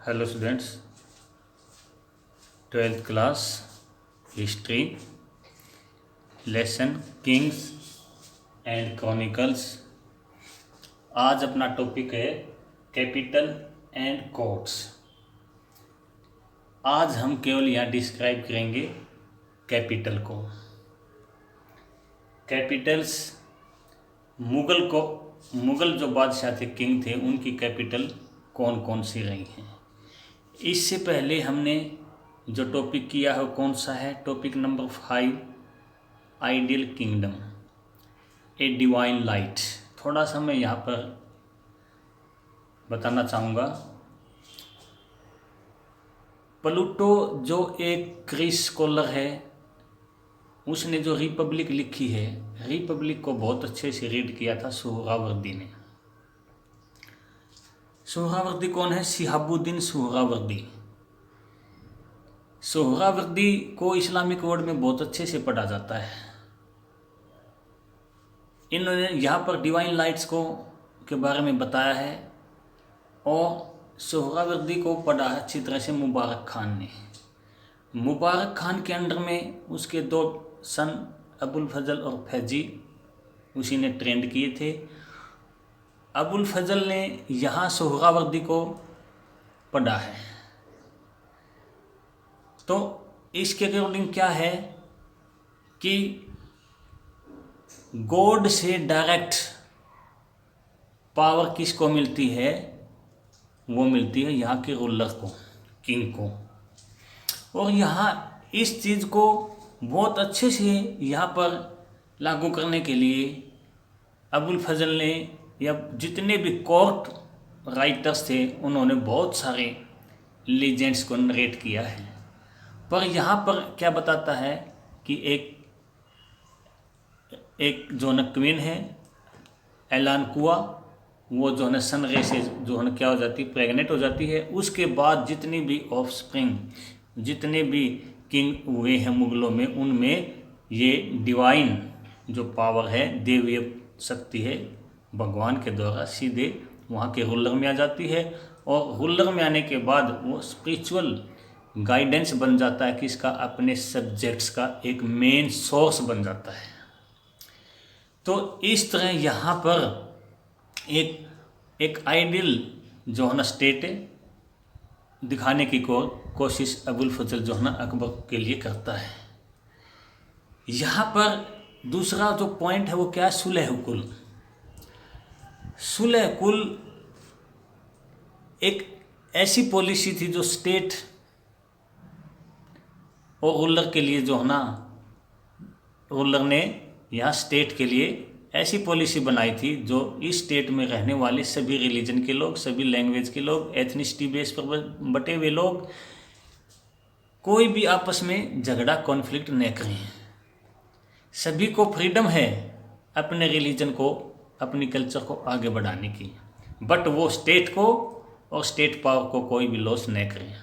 Hello students, 12th class history lesson Kings and chronicles. आज अपना topic है capital and courts. आज हम केवल यहाँ डिस्क्राइब करेंगे कैपिटल को। कैपिटल्स मुगल जो बादशाह थे, किंग थे, उनकी कैपिटल कौन कौन सी रही हैं। इससे पहले हमने जो टॉपिक किया है कौन सा है, topic number 5, ideal kingdom a divine light. थोड़ा सा मैं यहाँ पर बताना चाहूँगा। प्लूटो जो एक ग्रीक स्कॉलर है, उसने जो रिपब्लिक लिखी है, रिपब्लिक को बहुत अच्छे से रीड किया था सुहरावर्दी ने। सुहरावर्दी कौन है? शिहाबुद्दीन सुहरावर्दी। सुहरावर्दी को इस्लामिक वर्ल्ड में बहुत अच्छे से पढ़ा जाता है। इन्होंने यहाँ पर डिवाइन लाइट्स को के बारे में बताया है और सुहरावर्दी को पढ़ा है अच्छी तरह से मुबारक खान ने। मुबारक खान के अंडर में उसके 2 सन अबुल फजल और फैजी उसी ने ट्रेंड किए थे। अबुल फजल ने यहाँ सुहरावर्दी को पढ़ा है। तो इसके अकॉर्डिंग क्या है कि गॉड से डायरेक्ट पावर किसको मिलती है? वो मिलती है यहाँ के रूलर को, किंग को। और यहाँ इस चीज़ को बहुत अच्छे से यहाँ पर लागू करने के लिए अबुल फजल ने या जितने भी कोर्ट राइटर्स थे, उन्होंने बहुत सारे लीजेंड्स को नरेट किया है। पर यहाँ पर क्या बताता है कि एक जो न क्वीन है ऐलान कुआ, वो जो है सनरे से जो है क्या हो जाती, प्रेग्नेंट हो जाती है। उसके बाद जितनी भी ऑफस्प्रिंग, जितने भी किंग हुए हैं मुगलों में, उनमें ये डिवाइन जो पावर है, देवीय शक्ति है, भगवान के द्वारा सीधे वहाँ के रूलर में आ जाती है। और रूलर में आने के बाद वो स्पिरिचुअल गाइडेंस बन जाता है कि इसका अपने सब्जेक्ट्स का एक मेन सोर्स बन जाता है। तो इस तरह यहाँ पर एक आइडियल जो है ना स्टेट दिखाने की कोशिश अबुल फजल जो है ना अकबर के लिए करता है। यहाँ पर दूसरा जो पॉइंट है वो क्या है? सुलह कुल। सुलह कुल एक ऐसी पॉलिसी थी जो स्टेट और रूलर के लिए जो है ना, रूलर ने यहाँ स्टेट के लिए ऐसी पॉलिसी बनाई थी जो इस स्टेट में रहने वाले सभी रिलीजन के लोग, सभी लैंग्वेज के लोग, एथनिसिटी बेस पर बटे हुए लोग कोई भी आपस में झगड़ा कॉन्फ्लिक्ट न करें। सभी को फ्रीडम है अपने रिलीजन को, अपनी कल्चर को आगे बढ़ाने की, बट वो स्टेट को और स्टेट पावर को कोई भी लॉस न करें।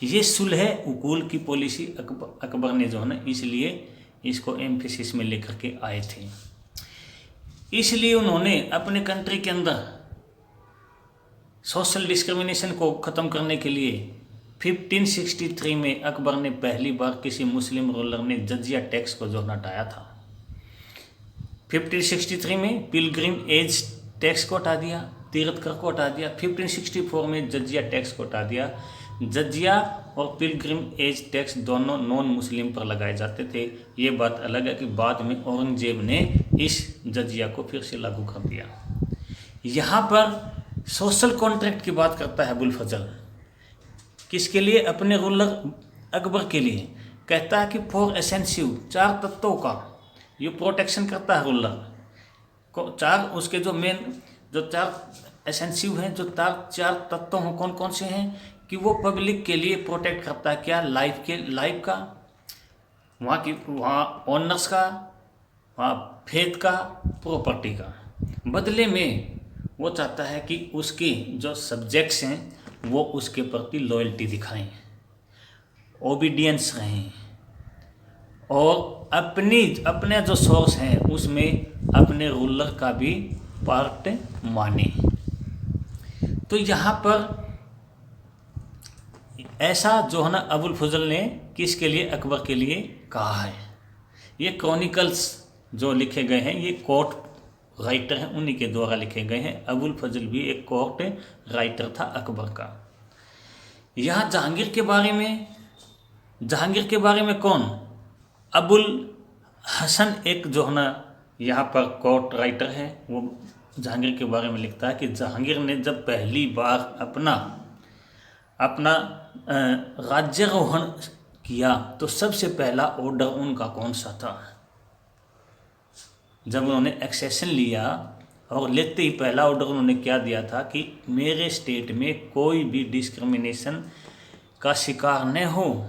ये सुलह उकूल की पॉलिसी अकबर ने जो है ना, इसलिए इसको एम्फेसिस में लेकर के आए थे। इसलिए उन्होंने अपने कंट्री के अंदर सोशल डिस्क्रिमिनेशन को ख़त्म करने के लिए 1563 में अकबर ने पहली बार किसी मुस्लिम रूलर ने जजिया टैक्स को जो हटाया था। 1563 में पिलग्रिम एज टैक्स को हटा दिया, तीर्थ कर को हटा दिया। 1564 में जजिया टैक्स को हटा दिया। जजिया और पिलग्रिम एज टैक्स दोनों नॉन मुस्लिम पर लगाए जाते थे। ये बात अलग है कि बाद में औरंगजेब ने इस जजिया को फिर से लागू कर दिया। यहाँ पर सोशल कॉन्ट्रैक्ट की बात करता है अबुल फजल। किसके लिए? अपने रूलर अकबर के लिए। कहता है कि फॉर एसेंसिव, 4 तत्वों का ये प्रोटेक्शन करता है रूलर को। 4 उसके जो मेन जो 4 एसेंसिव हैं, जो 4 तत्व हैं, कौन कौन से हैं कि वो पब्लिक के लिए प्रोटेक्ट करता है। क्या? लाइफ का, वहाँ ऑनर्स का, वहाँ फेथ का, प्रॉपर्टी का। बदले में वो चाहता है कि उसके जो सब्जेक्ट्स हैं वो उसके प्रति लॉयल्टी दिखाएं, ओबीडियंस रहें, और अपने जो सोर्स हैं उसमें अपने रूलर का भी पार्ट माने। तो यहाँ पर ऐसा जो है ना अबुल फजल ने किसके लिए, अकबर के लिए कहा है। ये क्रॉनिकल्स जो लिखे गए हैं ये कोर्ट राइटर हैं, उन्हीं के द्वारा लिखे गए हैं। अबुल फजल भी एक कोर्ट राइटर था अकबर का। यहाँ जहांगीर के बारे में कौन, अबुल हसन एक जो है ना यहाँ पर कोर्ट राइटर है, वो जहांगीर के बारे में लिखता है कि जहांगीर ने जब पहली बार अपना राज्यारोहण किया तो सबसे पहला ऑर्डर उनका कौन सा था। जब उन्होंने एक्सेशन लिया और लेते ही पहला ऑर्डर उन्होंने क्या दिया था कि मेरे स्टेट में कोई भी डिस्क्रिमिनेशन का शिकार न हो।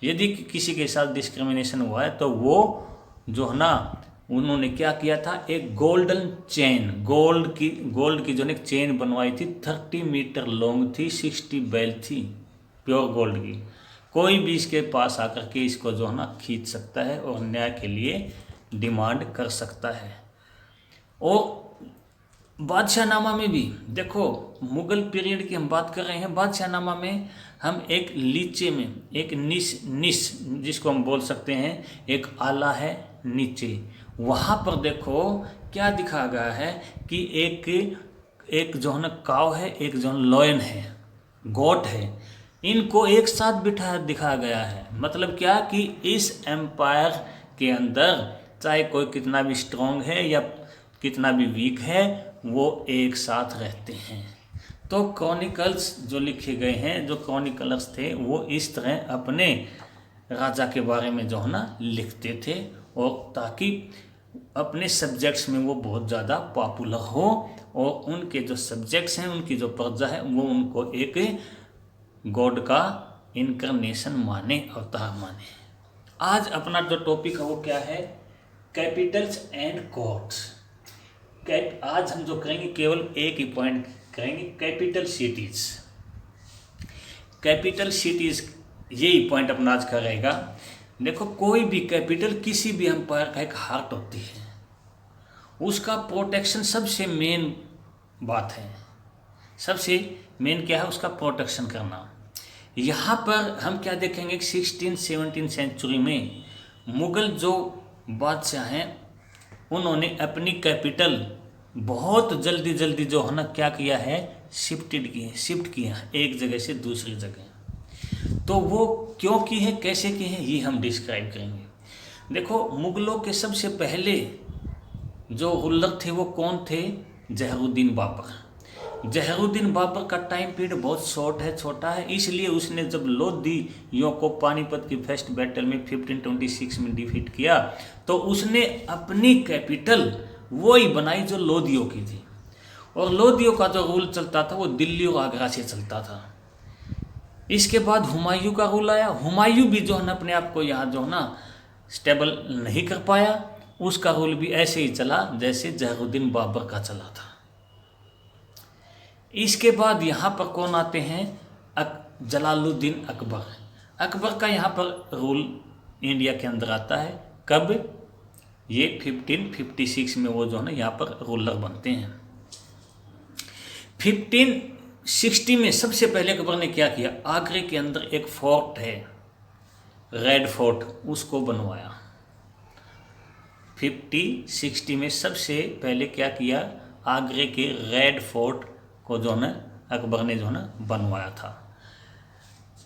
यदि किसी के साथ डिस्क्रिमिनेशन हुआ है तो वो जो है ना, उन्होंने क्या किया था, एक गोल्डन चेन, गोल्ड की जो एक चेन बनवाई थी, 30 मीटर लॉन्ग थी, 60 बेल थी, प्योर गोल्ड की। कोई भी इसके पास आकर के इसको जो है ना खींच सकता है और न्याय के लिए डिमांड कर सकता है। और बादशाहनामा में भी देखो, मुगल पीरियड की हम बात कर रहे हैं, बादशाहनामा में हम एक लीचे में एक निश जिसको हम बोल सकते हैं, एक आला है नीचे, वहाँ पर देखो क्या दिखा गया है कि एक जो है ना काव है, एक जो है लॉयन है, गोट है, इनको एक साथ बिठा दिखा गया है। मतलब क्या कि इस एम्पायर के अंदर चाहे कोई कितना भी स्ट्रॉन्ग है या कितना भी वीक है, वो एक साथ रहते हैं। तो क्रॉनिकल्स जो लिखे गए हैं, जो क्रॉनिकलर्स थे, वो इस तरह अपने राजा के बारे में जो है ना लिखते थे, और ताकि अपने सब्जेक्ट्स में वो बहुत ज़्यादा पॉपुलर हो और उनके जो सब्जेक्ट्स हैं, उनकी जो प्रजा है, वो उनको एक गॉड का इनकारनेशन माने, अवतार माने। आज अपना जो टॉपिक है वो क्या है, कैपिटल्स एंड कोर्ट्स। आज हम जो करेंगे केवल एक ही पॉइंट करेंगे, कैपिटल सिटीज। कैपिटल सिटीज यही पॉइंट अपना आज का रहेगा। देखो, कोई भी कैपिटल किसी भी एम्पायर का एक हार्ट होती है, उसका प्रोटेक्शन सबसे मेन बात है। सबसे मेन क्या है, उसका प्रोटेक्शन करना। यहाँ पर हम क्या देखेंगे, 16-17 सेंचुरी में मुग़ल जो बादशाह हैं, उन्होंने अपनी कैपिटल बहुत जल्दी जो है ना क्या किया है, शिफ्ट किया एक जगह से दूसरी जगह। तो वो क्यों की है, कैसे की है, ये हम डिस्क्राइब करेंगे। देखो, मुग़लों के सबसे पहले जो रुलर थे वो कौन थे, जहरुद्दीन बाबर। जहरुद्दीन बाबर का टाइम पीरियड बहुत शॉर्ट है, छोटा है, इसलिए उसने जब लोधियों को पानीपत की फर्स्ट बैटल में 1526 में डिफीट किया, तो उसने अपनी कैपिटल वही बनाई जो लोधियों की थी। और लोधियों का जो रूल चलता था वो दिल्ली और आगरा से चलता था। इसके बाद हुमायूं का रूल आया। हुमायूं भी जो है ना अपने आप को यहाँ जो है ना स्टेबल नहीं कर पाया, उसका रूल भी ऐसे ही चला जैसे जहरुद्दीन बाबर का चला था। इसके बाद यहाँ पर कौन आते हैं, जलालुद्दीन अकबर। अकबर का यहाँ पर रूल इंडिया के अंदर आता है। कब, ये 1556 में वो जो है ना यहाँ पर रूलर बनते हैं। 1560 में सबसे पहले अकबर ने क्या किया, आगरे के अंदर एक फोर्ट है, रेड फोर्ट, उसको बनवाया। 1560 में सबसे पहले क्या किया, आगरे के रेड फोर्ट को जो है अकबर ने जो है बनवाया था।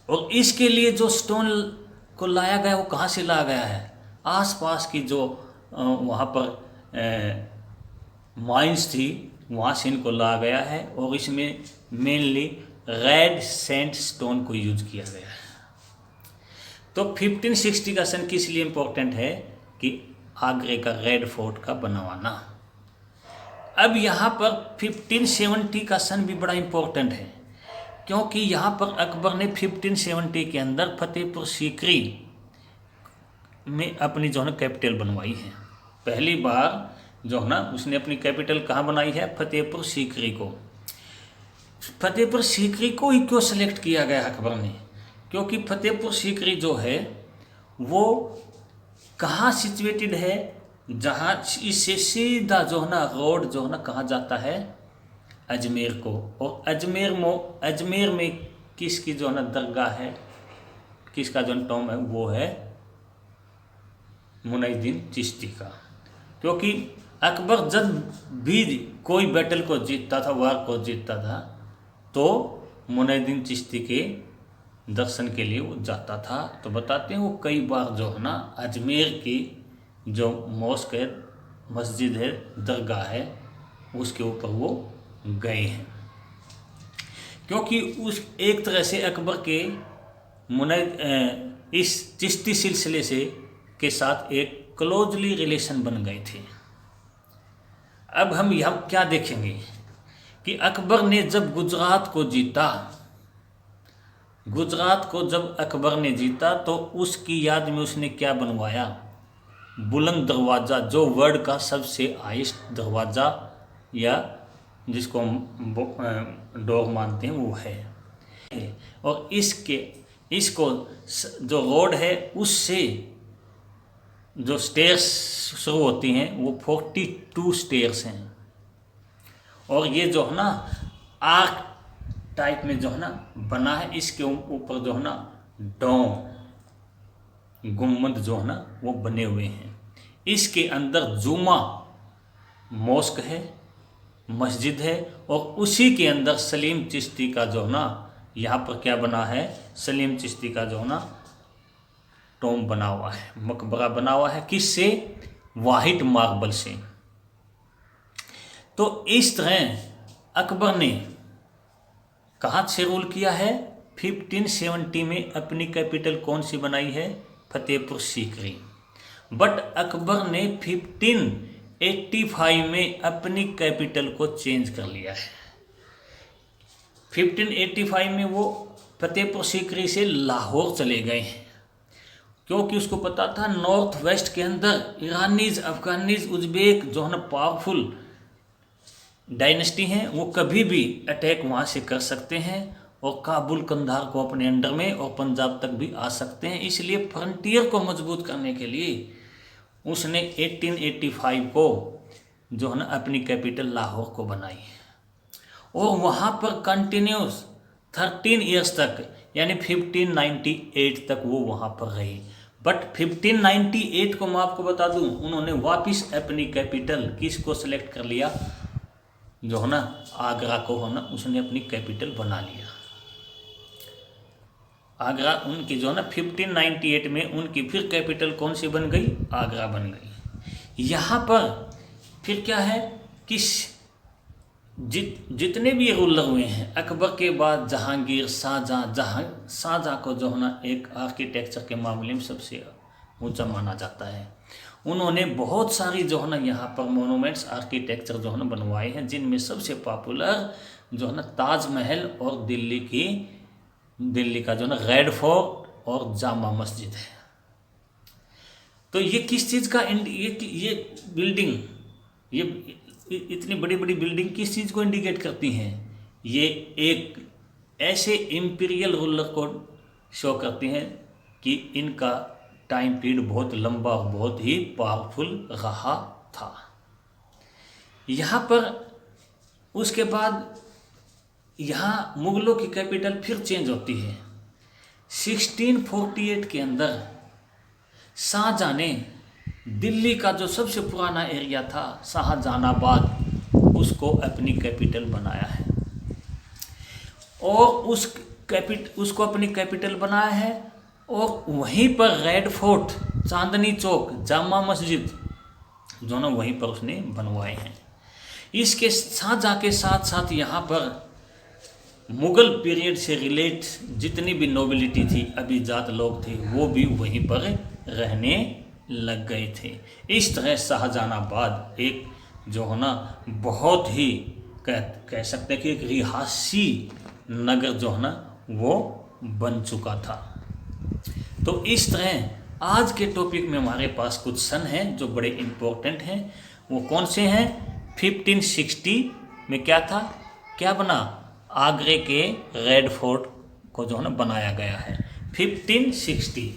और इसके लिए जो स्टोन को लाया गया वो कहाँ से लाया गया है, आसपास की जो वहाँ पर माइंस थी वहाँ से इनको लाया गया है। और इसमें मेनली रेड सैंडस्टोन को यूज किया गया है। तो 1560 का सन किस लिए इम्पोर्टेंट है कि आगरे का रेड फोर्ट का बनवाना। अब यहाँ पर 1570 का सन भी बड़ा इम्पोर्टेंट है, क्योंकि यहाँ पर अकबर ने 1570 के अंदर फतेहपुर सीकरी में अपनी जो है कैपिटल बनवाई है। पहली बार जो है ना उसने अपनी कैपिटल कहाँ बनाई है, फतेहपुर सीकरी को। फतेहपुर सीकरी को ही क्यों सेलेक्ट किया गया अकबर ने, क्योंकि फतेहपुर सीकरी जो है वो कहाँ सिचुएटेड है, जहाँ इससे सीधा जो है ना रोड जो है ना कहाँ जाता है, अजमेर को। और अजमेर में किसकी जो है ना दरगाह है, किसका जो टॉम है, वो है मुइनुद्दीन चिश्ती का। क्योंकि अकबर जब भी कोई बैटल को जीतता था, वार को जीतता था, तो मुइनुद्दीन चिश्ती के दर्शन के लिए वो जाता था। तो बताते हैं वो कई बार जो है ना अजमेर की जो मॉस्क है, मस्जिद है, दरगाह है, उसके ऊपर वो गए हैं। क्योंकि उस एक तरह से अकबर के इस चिश्ती सिलसिले से के साथ एक क्लोजली रिलेशन बन गए थे। अब हम यहाँ क्या देखेंगे कि अकबर ने जब गुजरात को जीता, गुजरात को जब अकबर ने जीता तो उसकी याद में उसने क्या बनवाया, बुलंद दरवाज़ा, जो वर्ल्ड का सबसे हाईएस्ट दरवाज़ा या जिसको हम डोर मानते हैं वो है। और इसको जो रोड है उससे जो स्टेयर्स शुरू होती हैं वो 42 स्टेयर्स हैं। और ये जो है ना आर्क टाइप में जो है ना बना है, इसके ऊपर जो है ना डोम, गुम्बद जो है ना वो बने हुए हैं। इसके अंदर जुमा मॉस्क है, मस्जिद है, और उसी के अंदर सलीम चिश्ती का जो है ना यहाँ पर क्या बना है, सलीम चिश्ती का जो है ना टॉम बना हुआ है, मकबरा बना हुआ है। किससे? वाइट मार्बल से। तो इस तरह अकबर ने कहाँ से रूल किया है? 1570 में अपनी कैपिटल कौन सी बनाई है? फतेहपुर सीकरी। बट अकबर ने 1585 में अपनी कैपिटल को चेंज कर लिया है। 1585 में वो फतेहपुर सीकरी से लाहौर चले गए हैं, क्योंकि उसको पता था नॉर्थ वेस्ट के अंदर ईरानीज, अफगानीज, उज्बेक जो है ना पावरफुल डायनेस्टी हैं, वो कभी भी अटैक वहाँ से कर सकते हैं और काबुल, कंधार को अपने अंडर में और पंजाब तक भी आ सकते हैं। इसलिए फ्रंटियर को मजबूत करने के लिए उसने 1885 को जो है ना अपनी कैपिटल लाहौर को बनाई और वहाँ पर कंटिन्यूस 13 ईयर्स तक, यानी 1598 तक वो वहाँ पर रही। बट 1598 को मैं आपको बता दूं, उन्होंने वापस अपनी कैपिटल किसको सेलेक्ट कर लिया, जो है ना आगरा को है ना उसने अपनी कैपिटल बना लिया। आगरा उनकी जो है ना 1598 में उनकी फिर कैपिटल कौन सी बन गई? आगरा बन गई। यहाँ पर फिर क्या है कि जितने भी रूलर हुए हैं अकबर के बाद, जहांगीर, शाहजहाँ को जो है ना एक आर्किटेक्चर के मामले में सबसे ऊंचा माना जाता है। उन्होंने बहुत सारी जो है ना यहाँ पर मोनूमेंट्स, आर्किटेक्चर जो है ना बनवाए हैं, जिनमें सबसे पॉपुलर जो है ना ताजमहल और दिल्ली का जो है ना रेड फोर्ट और जामा मस्जिद है। तो ये किस चीज़ का ये बिल्डिंग, ये इतनी बड़ी बड़ी बिल्डिंग किस चीज़ को इंडिकेट करती हैं? ये एक ऐसे इम्पीरियल रूलर को शो करती हैं कि इनका टाइम पीरियड बहुत लंबा और बहुत ही पावरफुल रहा था। यहाँ पर उसके बाद यहाँ मुगलों की कैपिटल फिर चेंज होती है। 1648 के अंदर शाहजहाँ ने दिल्ली का जो सबसे पुराना एरिया था शाहजहानाबाद, उसको अपनी कैपिटल बनाया है और उसको अपनी कैपिटल बनाया है। और वहीं पर रेड फोर्ट, चांदनी चौक, जामा मस्जिद जो ना वहीं पर उसने बनवाए हैं। इसके शाहजहाँ के साथ साथ यहाँ पर मुग़ल पीरियड से रिलेट जितनी भी नोबिलिटी थी, अभिजात लोग थे, वो भी वहीं पर रहने लग गए थे। इस तरह शाहजहानाबाद एक जो है ना बहुत ही कह सकते हैं कि एक रिहायशी नगर जो है ना वो बन चुका था। तो इस तरह आज के टॉपिक में हमारे पास कुछ सन हैं जो बड़े इम्पोर्टेंट हैं। वो कौन से हैं? 1560 में क्या था, क्या बना? आगरे के रेड फोर्ट को जो है ना बनाया गया है। 1560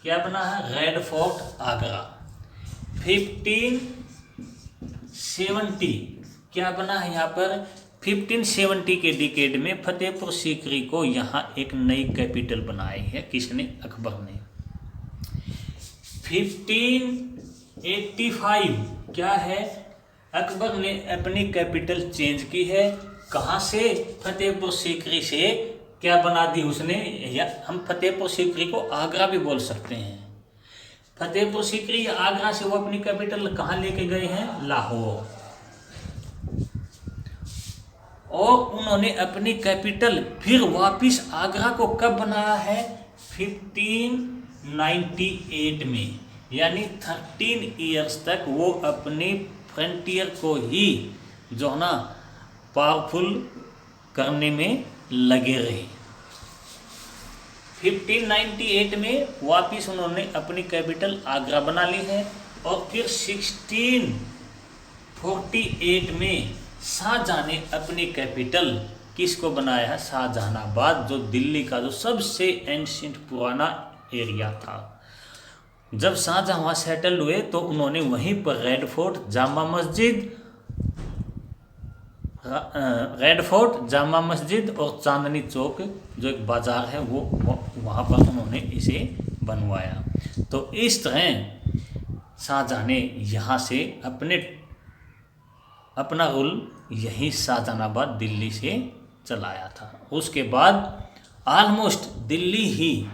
क्या बना है? Red fort Agra. 1570 क्या बना है यहाँ पर? 1570 के डिकेड में फतेहपुर सीकरी को यहाँ एक नई कैपिटल बनाई है, किसने? अकबर ने। 1585 क्या है? अकबर ने अपनी कैपिटल चेंज की है। कहाँ से? फतेहपुर सीकरी से क्या बना दी उसने? या हम फतेहपुर सीकरी को आगरा भी बोल सकते हैं। फतेहपुर सीकरी या आगरा से वो अपनी कैपिटल कहाँ लेके गए हैं? लाहौर। और उन्होंने अपनी कैपिटल फिर वापिस आगरा को कब बनाया है? 1598 में। यानी 13 ईयर्स तक वो अपने फ्रंटियर को ही जो है ना पावरफुल करने में लगे रहे। 1598 में वापिस उन्होंने अपनी कैपिटल आगरा बना ली है। और फिर 1648 में शाहजहां ने अपनी कैपिटल किसको बनाया है? शाहजहानाबाद, जो दिल्ली का जो सबसे एंशिएंट पुराना एरिया था। जब शाहजहां वहाँ सेटल हुए तो उन्होंने वहीं पर रेड फोर्ट, जामा मस्जिद और चांदनी चौक जो एक बाजार है वो वहाँ पर उन्होंने इसे बनवाया। तो इस तरह शाहजहां ने यहाँ से अपना रूल यहीं शाहजहानाबाद दिल्ली से चलाया था। उसके बाद ऑलमोस्ट दिल्ली ही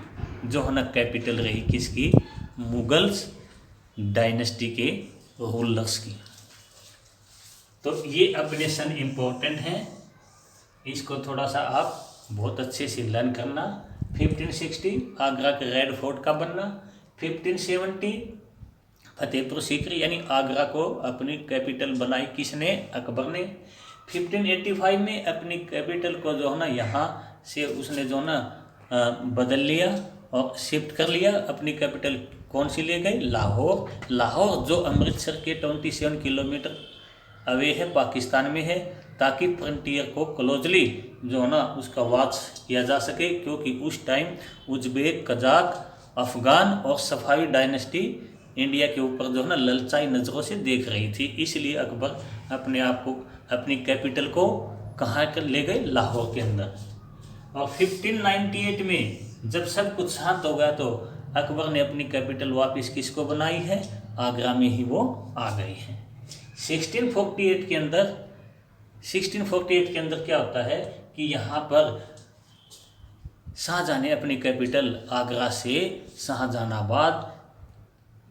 जो है ना कैपिटल रही किसकी? मुगल्स डायनेस्टी के रूलर्स की। तो ये अपने सन इम्पोर्टेंट हैं, इसको थोड़ा सा आप बहुत अच्छे से लर्न करना। 1560 आगरा के रेड फोर्ट का बनना। 1570 फतेहपुर सीकरी यानी आगरा को अपनी कैपिटल बनाई किसने? अकबर ने। 1585 में अपनी कैपिटल को जो है ना यहाँ से उसने जो है ना बदल लिया और शिफ्ट कर लिया। अपनी कैपिटल कौन सी ले गई? लाहौर। लाहौर जो अमृतसर के 27 किलोमीटर अवे है, पाकिस्तान में है, ताकि फ्रंटियर को क्लोजली जो है ना उसका वॉच किया जा सके, क्योंकि उस टाइम उज्बेक, कजाक, अफगान और सफावी डायनेस्टी इंडिया के ऊपर जो है ना ललचाई नज़रों से देख रही थी। इसलिए अकबर अपने आप को, अपनी कैपिटल को कहाँ कर ले गए? लाहौर के अंदर। और 1598 में जब सब कुछ शांत हो गया तो अकबर ने अपनी कैपिटल वापस किसको बनाई है? आगरा में ही वो आ गई है। 1648 के अंदर क्या होता है कि यहाँ पर शाहजहां ने अपनी कैपिटल आगरा से शाहजहानाबाद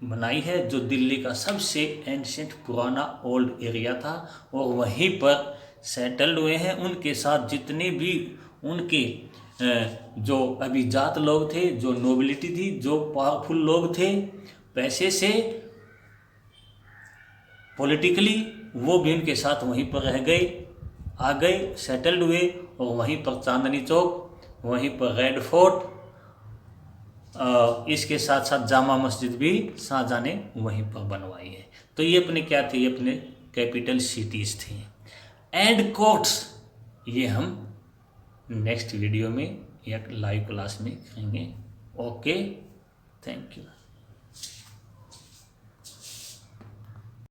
बनाई है, जो दिल्ली का सबसे एंशिएंट पुराना ओल्ड एरिया था। और वहीं पर सेटल्ड हुए हैं। उनके साथ जितने भी उनके जो अभिजात लोग थे, जो नोबिलिटी थी, जो पावरफुल लोग थे पैसे से, पॉलिटिकली, वो भी उनके साथ वहीं पर रह गए, आ गए, सेटल्ड हुए। और वहीं पर चांदनी चौक, वहीं पर रेड फोर्ट, इसके साथ साथ जामा मस्जिद भी शाहजहां ने वहीं पर बनवाई है। तो ये अपने क्या थे? ये अपने कैपिटल सिटीज़ थी। एंड कोर्ट्स ये हम नेक्स्ट वीडियो में या लाइव क्लास में करेंगे। Okay, thank you.